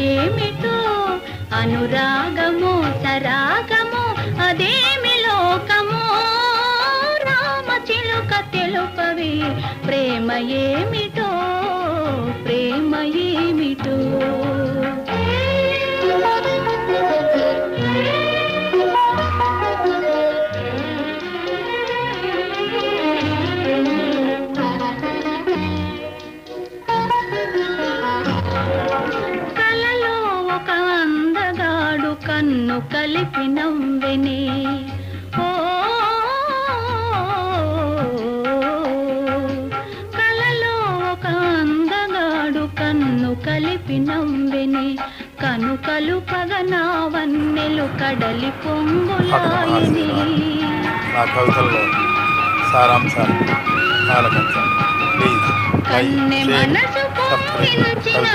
ఏమిటో అనురాగమో సరాగమో అదేమి లోకమో రామచిలుక తెలుపవి ప్రేమ ఏమిటో ప్రేమ ఏమిటో కన్ను కలిపి నవ్వెనే ఓ కలలో ఒక అందగాడు కన్ను కలిపి నవ్వెనే కను కలుపగా నా వన్నెలు కడలి పొంగులాయని కన్నె మనసు పొంగించిన